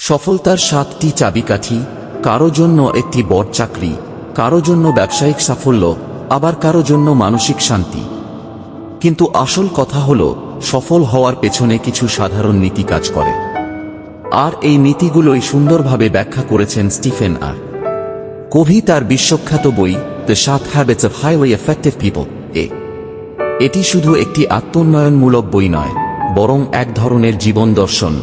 সফলতার 7টি চাবিকাঠি, কারো জন্য একটি বড় চাকরি, কারো জন্য ব্যবসায়িক সাফল্য, আবার কারো জন্য মানসিক শান্তি। কিন্তু আসল কথা হলো, সফল হওয়ার পেছনে কিছু সাধারণ নীতি কাজ করে। আর এই নীতিগুলোই সুন্দরভাবে ব্যাখ্যা করেছেন স্টিফেন আর কোভি তার বিশ্বখ্যাত বই the 7 habits of highly effective people এটি শুধু একটি আত্মোন্নয়নমূলক বই নয়, বরং এক ধরনের জীবন দর্শন,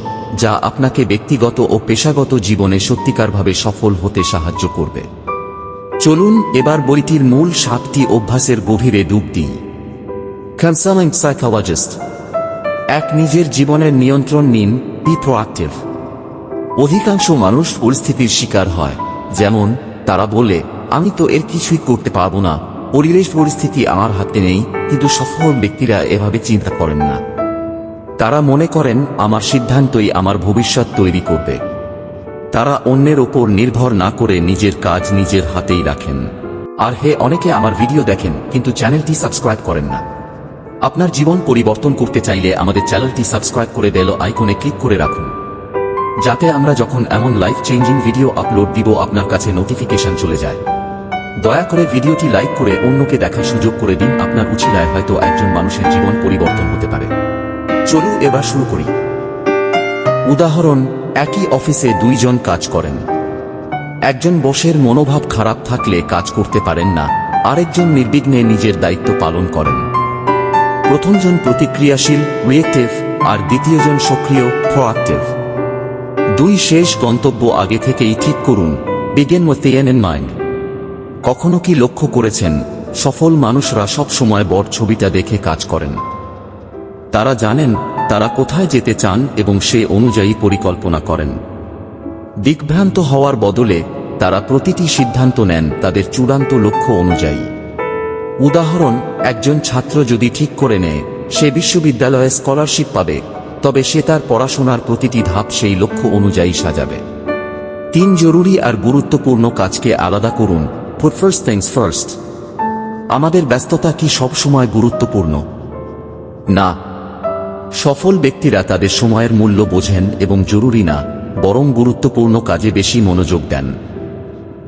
যা আপনাকে ব্যক্তিগত ও পেশাগত জীবনে সত্যিকারভাবে সফল হতে সাহায্য করবে। চলুন এবার বইটির মূল 7টি অভ্যাসের গভীরে ডুব দিই। কনসালিং সাইকোলজিস্ট 1. নিজের জীবনের নিয়ন্ত্রণ নিন, বি প্রোঅ্যাক্টিভ। অধিকাংশ মানুষ পরিস্থিতির শিকার হয়, যেমন তারা বলে, আমি তো এর কিছুই করতে পারবো না, পরিবেশ পরিস্থিতি আমার হাতে নেই। কিন্তু সফল ব্যক্তিরা এভাবে চিন্তা করেন না। তারা মনে করেন, আমার সিদ্ধান্তই আমার ভবিষ্যৎ তৈরি করবে। তারা অন্যের ওপর নির্ভর না করে নিজের কাজ নিজের হাতেই রাখেন। আর অনেকে আমার ভিডিও দেখেন কিন্তু চ্যানেলটি সাবস্ক্রাইব করেন না। আপনার জীবন পরিবর্তন করতে চাইলে আমাদের চ্যানেলটি সাবস্ক্রাইব করে বেল আইকনে ক্লিক করে রাখুন, যাতে আমরা যখন এমন লাইফ চেঞ্জিং ভিডিও আপলোড দিব আপনার কাছে নোটিফিকেশন চলে যায়। দয়া করে ভিডিওটি লাইক করে অন্যকে দেখার সুযোগ করে দিন। আপনার উছিলায় হয়তো একজন মানুষের জীবন পরিবর্তন হতে পারে। চলুন এবার শুরু করি। উদাহরণ, একই অফিসে 2 জন কাজ করেন। একজন বসের মনোভাব খারাপ থাকলে কাজ করতে পারেন না, আরেকজন নির্বিঘ্নে নিজের দায়িত্ব পালন করেন। প্রথমজন প্রতিক্রিয়াশীল, রিয়েক্টিভ, আর দ্বিতীয়জন সক্রিয়, প্রোঅ্যাক্টিভ। 2 শেষ গন্তব্য আগে থেকেই ঠিক করুন, begin with the end in mind. কখনো কি লক্ষ্য করেছেন, সফল মানুষরা সব সময় বড় ছবিটা দেখে কাজ করেন? তারা জানেন তারা কোথায় যেতে চান এবং সে অনুযায়ী পরিকল্পনা করেন। দিকভ্রান্ত হওয়ার বদলে তারা প্রতিটি সিদ্ধান্ত নেন তাদের চূড়ান্ত লক্ষ্য অনুযায়ী। উদাহরণ, একজন ছাত্র যদি ঠিক করে নেয় সে বিশ্ববিদ্যালয়ে স্কলারশিপ পাবে, তবে সে তার পড়াশোনার প্রতিটি ধাপ সেই লক্ষ্য অনুযায়ী সাজাবে। 3 জরুরি আর গুরুত্বপূর্ণ কাজকে আলাদা করুন, পুট ফার্স্ট থিংস ফার্স্ট। আমাদের ব্যস্ততা কি সব সময় গুরুত্বপূর্ণ? না। সফল ব্যক্তিরা তাদের সময়ের মূল্য বোঝেন এবং জরুরি না, বরং গুরুত্বপূর্ণ কাজে বেশি মনোযোগ দেন।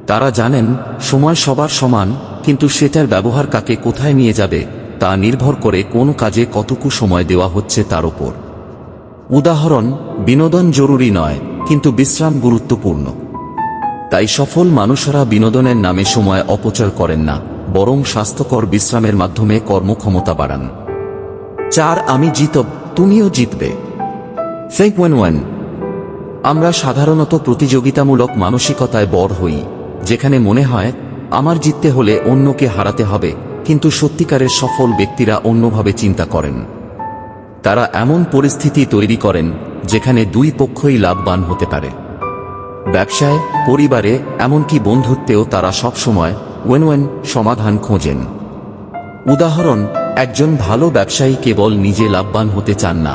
তারা জানেন সময় সবার সমান, কিন্তু সেটার ব্যবহার কাকে কোথায় নিয়ে যাবে তা নির্ভর করে কোন কাজে কতটুকু সময় দেওয়া হচ্ছে তার উপর। উদাহরণ, বিনোদন জরুরি নয়, কিন্তু বিশ্রাম গুরুত্বপূর্ণ। তাই সফল মানুষেরা বিনোদনের নামে সময় অপচয় করেন না, বরং স্বাস্থ্যকর বিশ্রামের মাধ্যমে কর্মক্ষমতা বাড়ান। 4. আমি জিতব, তুমিও জিতবে। think win-win। আমরা সাধারণত প্রতিযোগিতামূলক মানসিকতায় বড় হই, যেখানে মনে হয় আমার জিততে হলে অন্যকে হারাতে হবে। কিন্তু সত্যিকারের সফল ব্যক্তিরা অন্যভাবে চিন্তা করেন। তারা এমন পরিস্থিতি তৈরি করেন যেখানে 2 পক্ষই লাভবান হতে পারে। ব্যবসায়, পরিবারে, এমনকি বন্ধুত্বেও তারা সবসময় ওয়েন-ওয়েন সমাধান খোঁজেন। উদাহরণ, একজন ভালো ব্যবসায়ী কেবল নিজে লাভবান হতে চান না,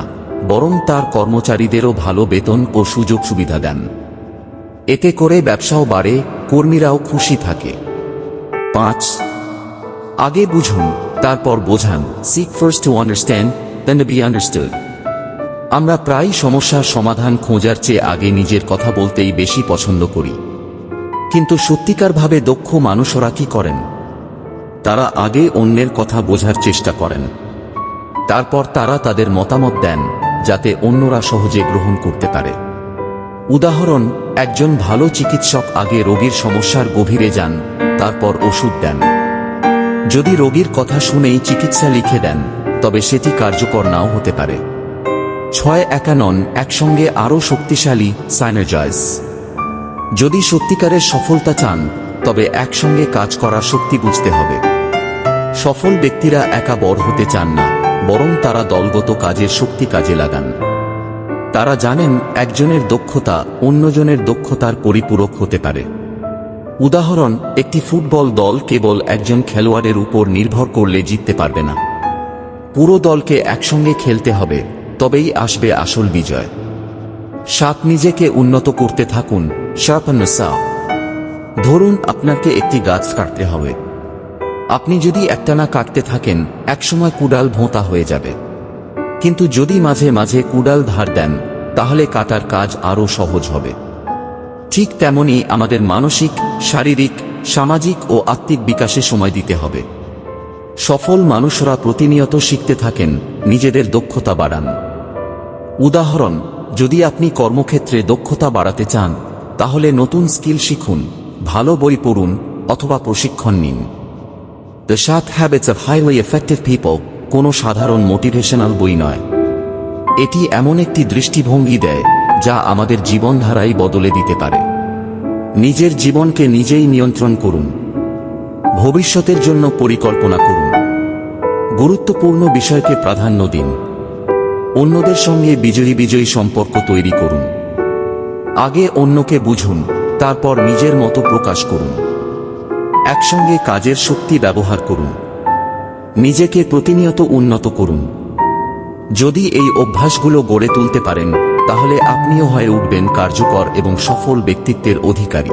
বরং তার কর্মচারীদেরও ভালো বেতন ও সুযোগ সুবিধা দেন। এতে করে ব্যবসাও বাড়ে, কর্মীরাও খুশি থাকে। 5. আগে বুঝুন, তারপর বোঝান, seek first to understand then to be understood. আমরা প্রায় সমস্যার সমাধান খোঁজার চেয়ে আগে নিজের কথা বলতেই বেশি পছন্দ করি। কিন্তু সত্যিকারভাবে দক্ষ মানুষরা কি করেন? তারা আগে অন্যের কথা বোঝার চেষ্টা করেন, তারপর তারা তাদের মতামত দেন যাতে অন্যরা সহজে গ্রহণ করতে পারে। উদাহরণ, একজন ভালো চিকিৎসক আগে রোগীর সমস্যার গভীরে যান, তারপর ওষুধ দেন। যদি রোগীর কথা শুনেই চিকিৎসা লিখে দেন, তবে সেটি কার্যকর নাও হতে পারে। 6. একা নন, একসঙ্গে আরও শক্তিশালী, সাইনার্জাইজ। যদি সত্যিকারের সফলতা চান, তবে একসঙ্গে কাজ করার শক্তি বুঝতে হবে। সফল ব্যক্তিরা একা বড় হতে চান না, বরং তারা দলগত কাজের শক্তি কাজে লাগান। তারা জানেন একজনের দক্ষতা অন্যজনের দক্ষতার পরিপূরক হতে পারে। উদাহরণ, একটি ফুটবল দল কেবল একজন খেলোয়াড়ের উপর নির্ভর করলে জিততে পারবে না। পুরো দলকে একসঙ্গে খেলতে হবে, তবেই আসবে আসল বিজয়। 7. নিজেকে উন্নত করতে থাকুন, শার্পেন দ্য সা। ধরুন আপনাকে একটি গাছ কাটতে হবে। আপনি যদি একটানা কাটতে থাকেন, একসময় কুড়াল ভোঁতা হয়ে যাবে। কিন্তু যদি মাঝে মাঝে কুড়াল ধার দেন, তাহলে কাটার কাজ আরও সহজ হবে। ঠিক তেমনি আমাদের মানসিক, শারীরিক, সামাজিক ও আত্মিক বিকাশে সময় দিতে হবে। সফল মানুষরা প্রতিনিয়ত শিখতে থাকেন, নিজেদের দক্ষতা বাড়ান। উদাহরণ, যদি আপনি কর্মক্ষেত্রে দক্ষতা বাড়াতে চান, তাহলে নতুন স্কিল শিখুন, ভালো বই পড়ুন অথবা প্রশিক্ষণ নিন। The 7 habits of highly effective people কোনো সাধারণ মোটিভেশনাল বই নয়। এটি এমন একটি দৃষ্টিভঙ্গি দেয় যা আমাদের জীবনধারাই বদলে দিতে পারে। নিজের জীবনকে নিজেই নিয়ন্ত্রণ করুন। ভবিষ্যতের জন্য পরিকল্পনা করুন। গুরুত্বপূর্ণ বিষয়কে প্রাধান্য দিন। অন্যদের সঙ্গে বিজয়ী সম্পর্ক তৈরি করুন। আগে অন্যকে বুঝুন, তারপর নিজের মতো প্রকাশ করুন। একসঙ্গে কাজের শক্তি ব্যবহার করুন। নিজেকে প্রতিনিয়ত উন্নত করুন। যদি এই অভ্যাসগুলো গড়ে তুলতে পারেন, তাহলে আপনিও হয়ে উঠবেন কার্যকর এবং সফল ব্যক্তিত্বের অধিকারী।